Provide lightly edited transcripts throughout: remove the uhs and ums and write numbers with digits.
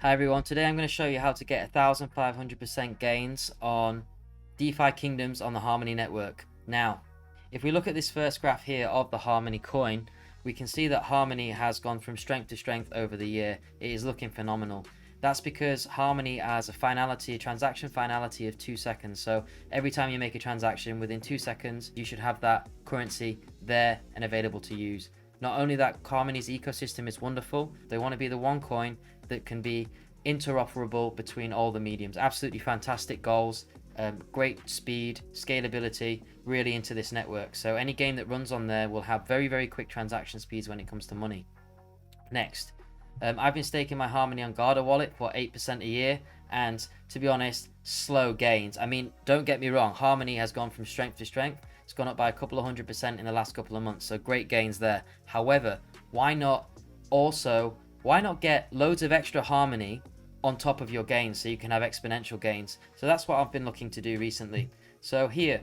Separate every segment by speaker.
Speaker 1: Hi everyone, today I'm going to show you how to get 1500% gains on DeFi Kingdoms on the Harmony network. Now, if we look at this first graph here of the Harmony coin, we can see that Harmony has gone from strength to strength over the year. It is looking phenomenal. That's because Harmony has a transaction finality of 2 seconds. So every time you make a transaction within 2 seconds, you should have that currency there and available to use. Not only that, Harmony's ecosystem is wonderful. They want to be the one coin that can be interoperable between all the mediums. Absolutely fantastic goals, great speed, scalability, really into this network. So any game that runs on there will have very, very quick transaction speeds when it comes to money. Next, I've been staking my Harmony on Garda wallet for 8% a year, and to be honest, slow gains. I mean, don't get me wrong, Harmony has gone from strength to strength. It's gone up by a couple of 100% in the last couple of months, so great gains there. However, why not get loads of extra Harmony on top of your gains so you can have exponential gains? So that's what I've been looking to do recently. So here,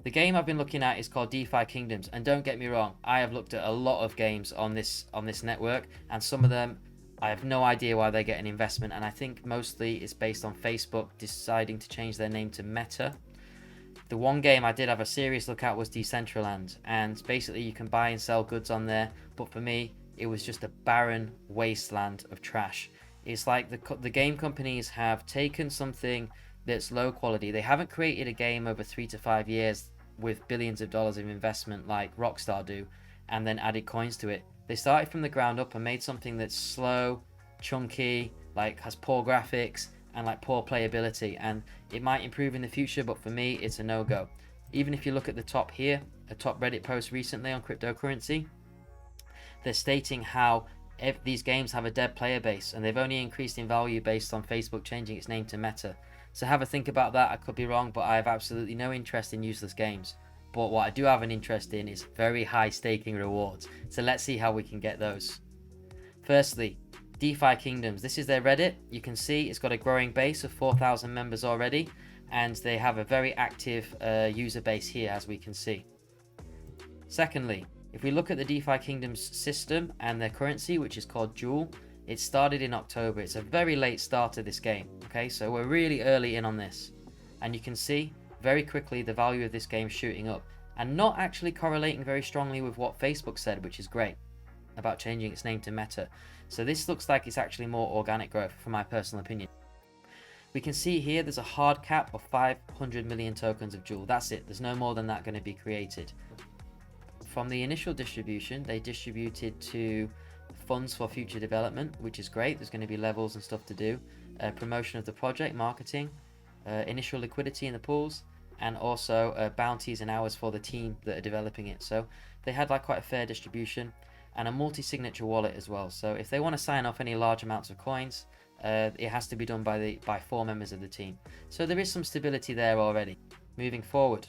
Speaker 1: the game I've been looking at is called DeFi Kingdoms, and don't get me wrong, I have looked at a lot of games on this network, and some of them I have no idea why they get an investment, and I think mostly it's based on Facebook deciding to change their name to Meta. The one game I did have a serious look at was Decentraland, and basically you can buy and sell goods on there, but for me it was just a barren wasteland of trash. It's like the game companies have taken something that's low quality. They haven't created a game over 3 to 5 years with billions of dollars of investment like Rockstar do, and then added coins to it. They started from the ground up and made something that's slow, chunky, like has poor graphics and like poor playability, and it might improve in the future, but for me it's a no-go. Even if you look at the top here, a top Reddit post recently on cryptocurrency, they're stating how these games have a dead player base and they've only increased in value based on Facebook changing its name to Meta. So have a think about that. I could be wrong, but I have absolutely no interest in useless games. But what I do have an interest in is very high staking rewards. So let's see how we can get those. Firstly, DeFi Kingdoms. This is their Reddit. You can see it's got a growing base of 4,000 members already, and they have a very active user base here, as we can see. Secondly, if we look at the DeFi Kingdoms system and their currency, which is called Jewel, it started in October. It's a very late start of this game. Okay, so we're really early in on this, and you can see very quickly the value of this game shooting up and not actually correlating very strongly with what Facebook said, which is great, about changing its name to Meta. So this looks like it's actually more organic growth, from my personal opinion. We can see here there's a hard cap of 500 million tokens of Jewel. That's it. There's no more than that going to be created. From the initial distribution, they distributed to funds for future development, which is great. There's going to be levels and stuff to do. Promotion of the project, marketing, initial liquidity in the pools, and also bounties and hours for the team that are developing it. So they had like quite a fair distribution, and a multi-signature wallet as well. So if they want to sign off any large amounts of coins, it has to be done by 4 members of the team. So there is some stability there already. Moving forward,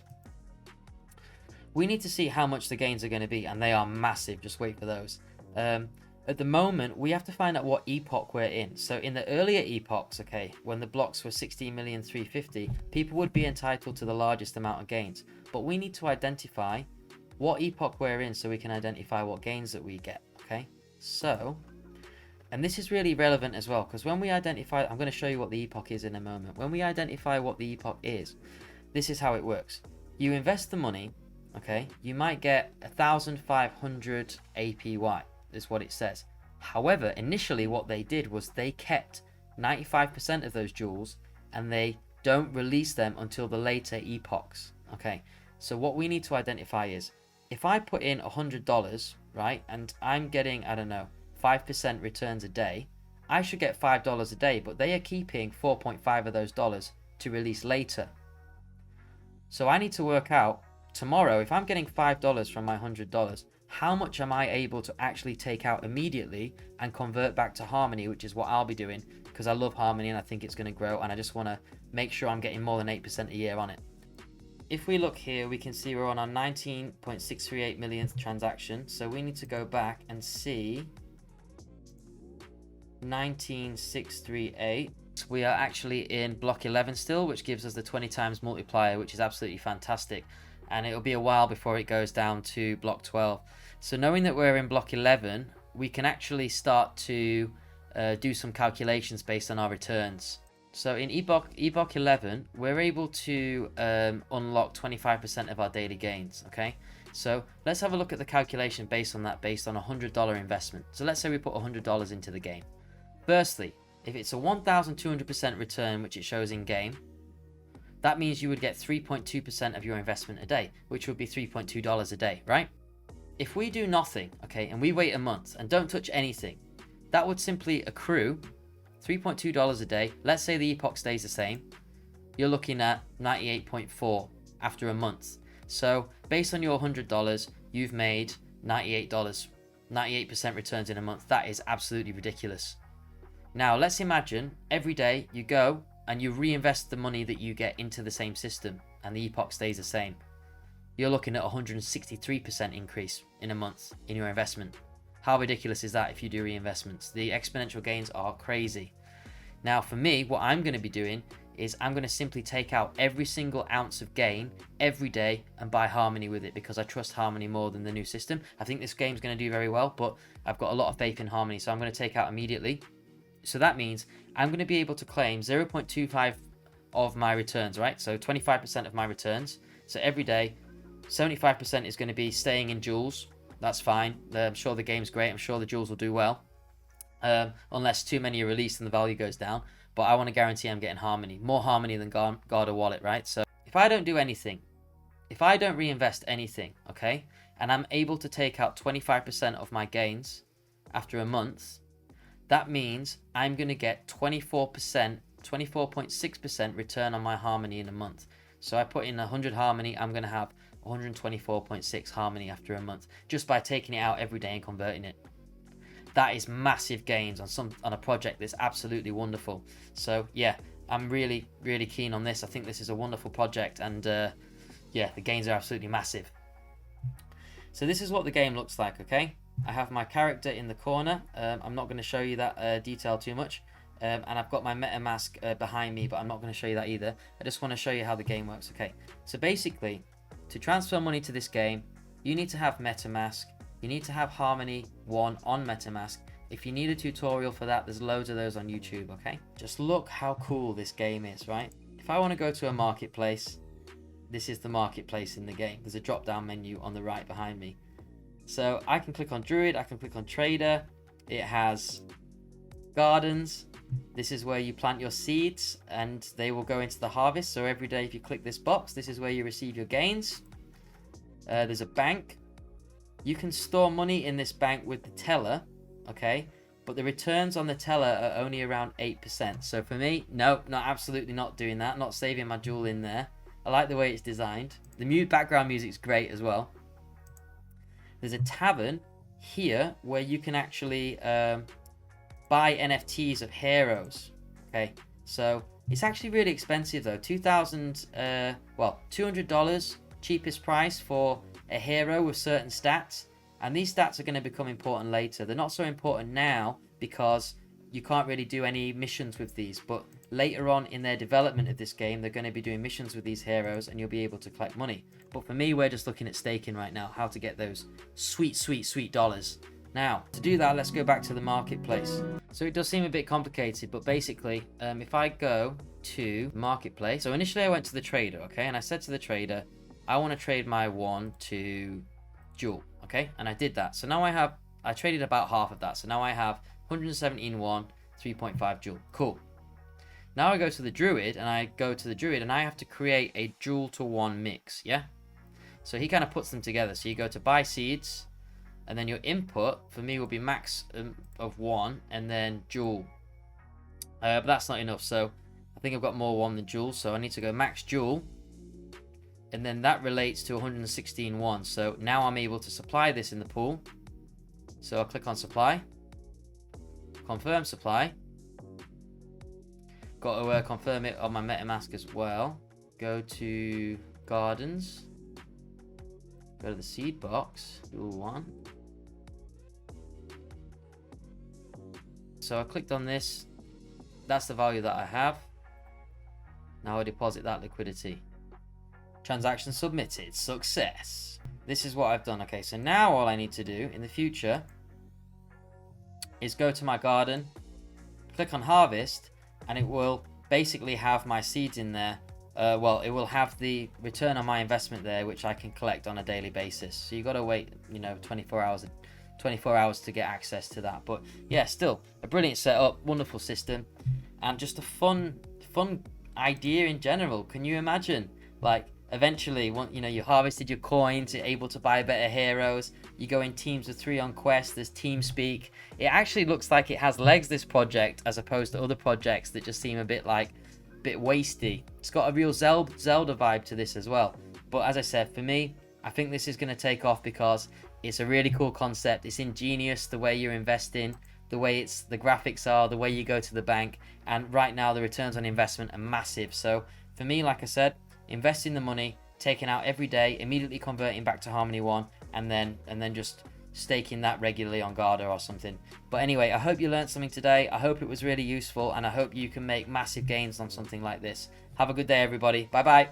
Speaker 1: we need to see how much the gains are going to be, and they are massive. Just wait for those. At the moment, we have to find out what epoch we're in. So in the earlier epochs, okay, when the blocks were 16,350,000, people would be entitled to the largest amount of gains. But we need to identify what epoch we're in so we can identify what gains that we get, okay? So, and this is really relevant as well, because when we identify, I'm going to show you what the epoch is in a moment. When we identify what the epoch is, this is how it works. You invest the money, okay, you might get 1,500 APY. Is what it says. However, initially what they did was they kept 95% of those jewels and they don't release them until the later epochs. Okay, so what we need to identify is, if I put in $100, right, and I'm getting, I don't know, 5% returns a day, I should get $5 a day, but they are keeping 4.5 of those dollars to release later. So I need to work out tomorrow, if I'm getting $5 from my $100, how much am I able to actually take out immediately and convert back to Harmony, which is what I'll be doing, because I love Harmony and I think it's going to grow, and I just want to make sure I'm getting more than 8% a year on it. If we look here, we can see we're on our 19.638 millionth transaction, so we need to go back and see 19,638. We are actually in block 11 still, which gives us the 20 times multiplier, which is absolutely fantastic. And it'll be a while before it goes down to block 12. So knowing that we're in block 11, we can actually start to do some calculations based on our returns. So in epoch 11, we're able to unlock 25% of our daily gains, okay? So let's have a look at the calculation based on that, based on a $100 investment. So let's say we put $100 into the game. Firstly, if it's a 1,200% return, which it shows in game, that means you would get 3.2% of your investment a day, which would be $3.2 a day, right? If we do nothing, okay, and we wait a month and don't touch anything, that would simply accrue $3.2 a day. Let's say the epoch stays the same. You're looking at 98.4 after a month. So based on your $100, you've made $98, 98% returns in a month. That is absolutely ridiculous. Now let's imagine every day you go and you reinvest the money that you get into the same system and the epoch stays the same. You're looking at 163% increase in a month in your investment. How ridiculous is that if you do reinvestments? The exponential gains are crazy. Now for me, what I'm going to be doing is I'm going to simply take out every single ounce of gain every day and buy Harmony with it, because I trust Harmony more than the new system. I think this game's going to do very well, but I've got a lot of faith in Harmony, so I'm going to take out immediately. So that means I'm going to be able to claim 0.25 of my returns, right? So 25% of my returns. So every day, 75% is going to be staying in jewels. That's fine. I'm sure the game's great. I'm sure the jewels will do well. Unless too many are released and the value goes down. But I want to guarantee I'm getting Harmony. More Harmony than guard a wallet, right? So if I don't do anything, if I don't reinvest anything, okay, and I'm able to take out 25% of my gains after a month, that means I'm going to get 24%, 24.6% return on my Harmony in a month. So I put in 100 Harmony, I'm going to have 124.6 Harmony after a month, just by taking it out every day and converting it. That is massive gains on a project that's absolutely wonderful. So yeah, I'm really keen on this. I think this is a wonderful project, and yeah, the gains are absolutely massive. So this is what the game looks like, okay? I have my character in the corner. I'm not going to show you that detail too much. And I've got my Metamask behind me, but I'm not going to show you that either. I just want to show you how the game works, okay? So basically, to transfer money to this game, you need to have Metamask. You need to have Harmony 1 on Metamask. If you need a tutorial for that, there's loads of those on YouTube, okay? Just look how cool this game is, right? If I want to go to a marketplace, this is the marketplace in the game. There's a drop-down menu on the right behind me. So I can click on Druid, I can click on Trader. It has gardens. This is where you plant your seeds and they will go into the harvest. So every day if you click this box, this is where you receive your gains. There's a bank. You can store money in this bank with the teller, okay? But the returns on the teller are only around 8%. So for me, no, absolutely not doing that. Not saving my jewel in there. I like the way it's designed. The background music's great as well. There's a tavern here where you can actually buy NFTs of heroes. Okay, so it's actually really expensive though. $200 cheapest price for a hero with certain stats, and these stats are going to become important later. They're not so important now because you can't really do any missions with these, but later on in their development of this game, they're going to be doing missions with these heroes and you'll be able to collect money. But for me, we're just looking at staking right now, how to get those sweet dollars. Now, to do that, let's go back to the marketplace. So it does seem a bit complicated, but basically, if I go to marketplace, so initially I went to the trader, okay, and I said to the trader, I want to trade my 1 to jewel, okay, and I did that. So now I traded about half of that, so now I have 117 1, 3.5 jewel. Cool. Now I go to the druid, and I have to create a jewel to 1 mix, yeah? So he kind of puts them together. So you go to buy seeds, and then your input for me will be max of 1, and then jewel. But that's not enough, so I think I've got more 1 than jewel, so I need to go max jewel, and then that relates to 116 1. So now I'm able to supply this in the pool. So I'll click on supply, confirm supply. Got to confirm it on my Metamask as well. Go to gardens, go to the seed box, jewel 1. So I clicked on this. That's the value that I have. Now I deposit that liquidity. Transaction submitted. Success. This is what I've done. Okay, so now all I need to do in the future is go to my garden click on harvest, and it will basically have my seeds in there. Well, it will have the return on my investment there, which I can collect on a daily basis. So you got to wait, 24 hours to get access to that. But yeah, still a brilliant setup, wonderful system, and just a fun idea in general. Can you imagine, like, eventually, you harvested your coins, you're able to buy better heroes, you go in teams of 3 on quest, there's team speak. It actually looks like it has legs, this project, as opposed to other projects that just seem a bit wasty. It's got a real Zelda vibe to this as well. But as I said, for me, I think this is going to take off because it's a really cool concept. It's ingenious, the way you're investing, the way the graphics are, the way you go to the bank, and right now the returns on investment are massive. So for me, like I said, investing the money, taking out every day, immediately converting back to Harmony 1, and then just staking that regularly on Garda or something. But anyway, I hope you learned something today. I hope it was really useful, and I hope you can make massive gains on something like this. Have a good day, everybody. Bye bye.